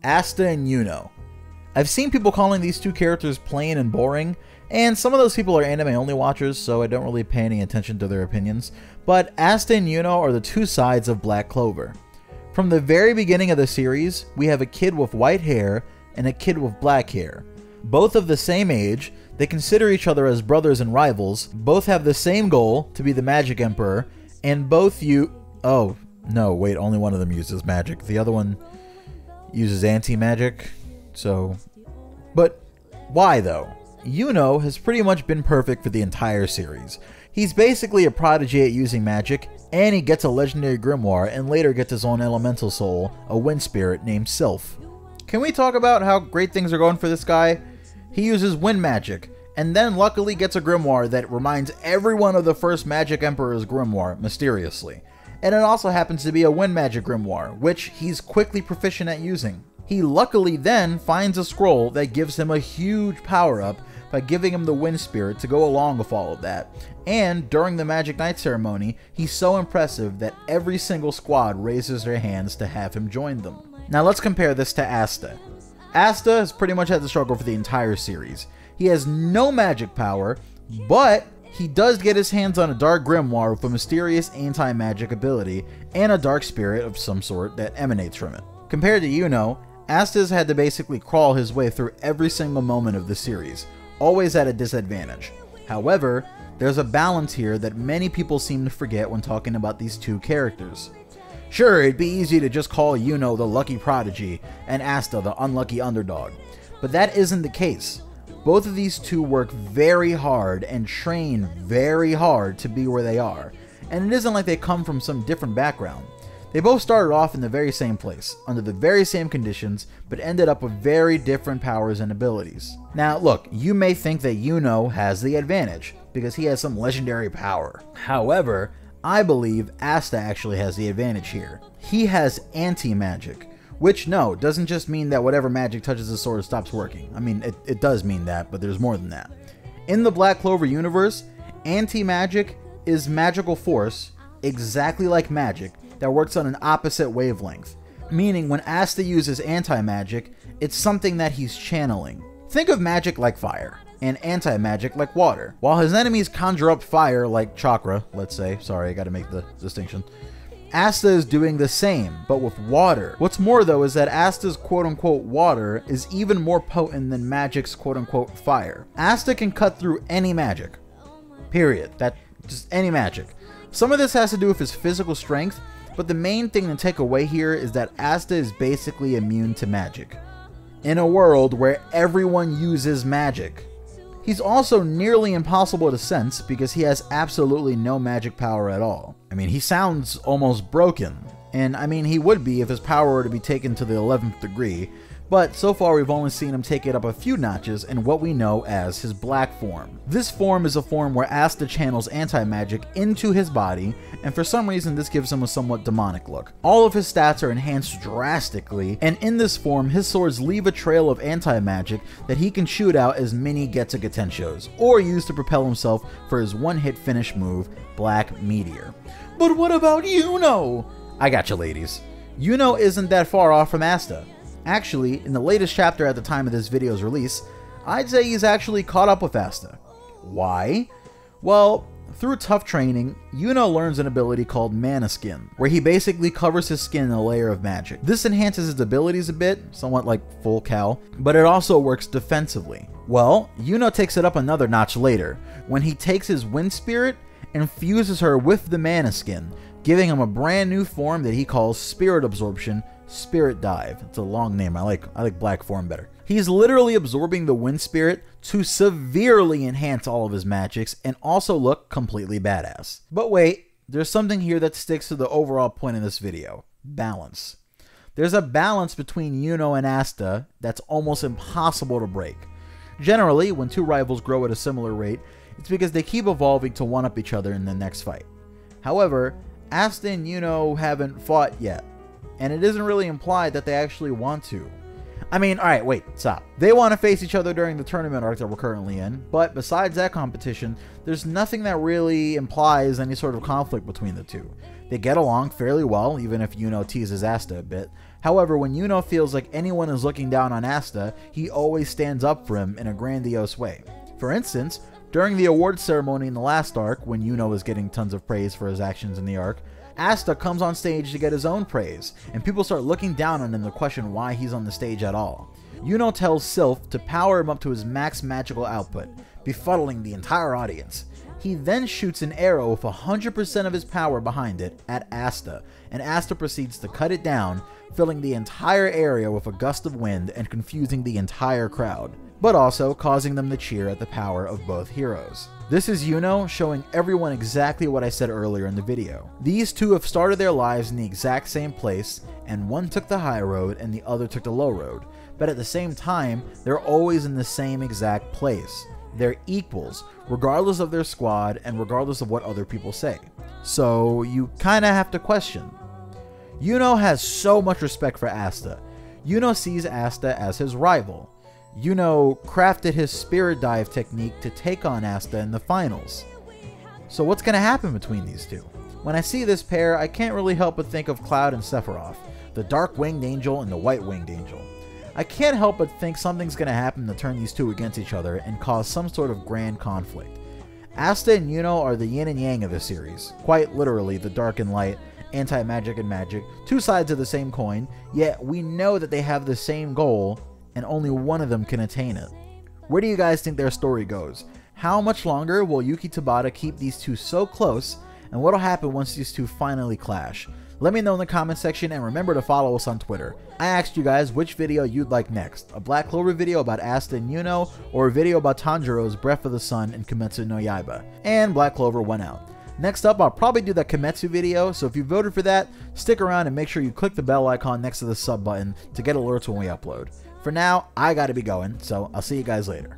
Asta and Yuno. I've seen people calling these two characters plain and boring, and some of those people are anime only watchers, so I don't really pay any attention to their opinions, but Asta and Yuno are the two sides of Black Clover. From the very beginning of the series, we have a kid with white hair and a kid with black hair. Both of the same age, they consider each other as brothers and rivals, both have the same goal, to be the Magic Emperor, and both oh, no, wait, only one of them uses magic. The other one uses anti-magic, so... But why, though? Yuno has pretty much been perfect for the entire series. He's basically a prodigy at using magic, and he gets a legendary grimoire and later gets his own elemental soul, a wind spirit named Sylph. Can we talk about how great things are going for this guy? He uses wind magic, and then luckily gets a grimoire that reminds everyone of the first Magic Emperor's grimoire, mysteriously. And it also happens to be a wind magic grimoire, which he's quickly proficient at using. He luckily then finds a scroll that gives him a huge power up by giving him the wind spirit to go along with all of that. And during the Magic Night ceremony, he's so impressive that every single squad raises their hands to have him join them. Now let's compare this to Asta. Asta has pretty much had to struggle for the entire series. He has no magic power, but he does get his hands on a dark grimoire with a mysterious anti-magic ability and a dark spirit of some sort that emanates from it. Compared to Yuno, Asta's had to basically crawl his way through every single moment of the series, always at a disadvantage. However, there's a balance here that many people seem to forget when talking about these two characters. Sure, it'd be easy to just call Yuno the lucky prodigy and Asta the unlucky underdog, but that isn't the case. Both of these two work very hard and train very hard to be where they are, and it isn't like they come from some different background. They both started off in the very same place, under the very same conditions, but ended up with very different powers and abilities. Now look, you may think that Yuno has the advantage, because he has some legendary power. However, I believe Asta actually has the advantage here. He has anti-magic, which no, doesn't just mean that whatever magic touches his sword stops working. I mean, it does mean that, but there's more than that. In the Black Clover universe, anti-magic is magical force, exactly like magic, that works on an opposite wavelength. Meaning when Asta uses anti-magic, it's something that he's channeling. Think of magic like fire, and anti-magic like water. While his enemies conjure up fire like chakra, let's say, sorry, I gotta make the distinction, Asta is doing the same, but with water. What's more though is that Asta's quote-unquote water is even more potent than magic's quote-unquote fire. Asta can cut through any magic. Period. Just any magic. Some of this has to do with his physical strength, but the main thing to take away here is that Asta is basically immune to magic, in a world where everyone uses magic. He's also nearly impossible to sense because he has absolutely no magic power at all. I mean, he sounds almost broken, and I mean he would be if his power were to be taken to the 11th degree, but so far we've only seen him take it up a few notches in what we know as his black form. This form is a form where Asta channels anti-magic into his body, and for some reason this gives him a somewhat demonic look. All of his stats are enhanced drastically, and in this form his swords leave a trail of anti-magic that he can shoot out as mini Getsuga Tenshos, or use to propel himself for his one-hit finish move, Black Meteor. But what about Yuno? I gotcha, ladies. Yuno isn't that far off from Asta. Actually, in the latest chapter at the time of this video's release, I'd say he's actually caught up with Asta. Why? Well, through tough training, Yuno learns an ability called Mana Skin, where he basically covers his skin in a layer of magic. This enhances his abilities a bit, somewhat like Full Cal, but it also works defensively. Well, Yuno takes it up another notch later, when he takes his Wind Spirit and fuses her with the Mana Skin, giving him a brand new form that he calls Spirit Absorption, Spirit Dive. It's a long name. I like black form better. He's literally absorbing the Wind Spirit to severely enhance all of his magics and also look completely badass. But wait, there's something here that sticks to the overall point of this video. Balance. There's a balance between Yuno and Asta that's almost impossible to break. Generally, when two rivals grow at a similar rate, it's because they keep evolving to one-up each other in the next fight. However, Asta and Yuno haven't fought yet, and it isn't really implied that they actually want to. I mean, alright, wait, stop. They want to face each other during the tournament arc that we're currently in, but besides that competition, there's nothing that really implies any sort of conflict between the two. They get along fairly well, even if Yuno teases Asta a bit. However, when Yuno feels like anyone is looking down on Asta, he always stands up for him in a grandiose way. For instance, during the awards ceremony in the last arc, when Yuno was getting tons of praise for his actions in the arc, Asta comes on stage to get his own praise, and people start looking down on him to question why he's on the stage at all. Yuno tells Sylph to power him up to his max magical output, befuddling the entire audience. He then shoots an arrow with 100% of his power behind it at Asta, and Asta proceeds to cut it down, filling the entire area with a gust of wind and confusing the entire crowd, but also causing them to cheer at the power of both heroes. This is Yuno showing everyone exactly what I said earlier in the video. These two have started their lives in the exact same place, and one took the high road and the other took the low road, but at the same time, they're always in the same exact place. They're equals, regardless of their squad and regardless of what other people say. So you kinda have to question. Yuno has so much respect for Asta. Yuno sees Asta as his rival. Yuno crafted his spirit dive technique to take on Asta in the finals. So what's gonna happen between these two? When I see this pair, I can't really help but think of Cloud and Sephiroth, the dark winged angel and the white winged angel. I can't help but think something's gonna happen to turn these two against each other and cause some sort of grand conflict. Asta and Yuno are the yin and yang of the series, quite literally the dark and light, anti-magic and magic, two sides of the same coin, yet we know that they have the same goal and only one of them can attain it. Where do you guys think their story goes? How much longer will Yuki Tabata keep these two so close, and what'll happen once these two finally clash? Let me know in the comment section, and remember to follow us on Twitter. I asked you guys which video you'd like next, a Black Clover video about Asta and Yuno, or a video about Tanjiro's Breath of the Sun and Kimetsu no Yaiba. And Black Clover won out. Next up, I'll probably do that Kimetsu video, so if you voted for that, stick around and make sure you click the bell icon next to the sub button to get alerts when we upload. For now, I gotta be going, so I'll see you guys later.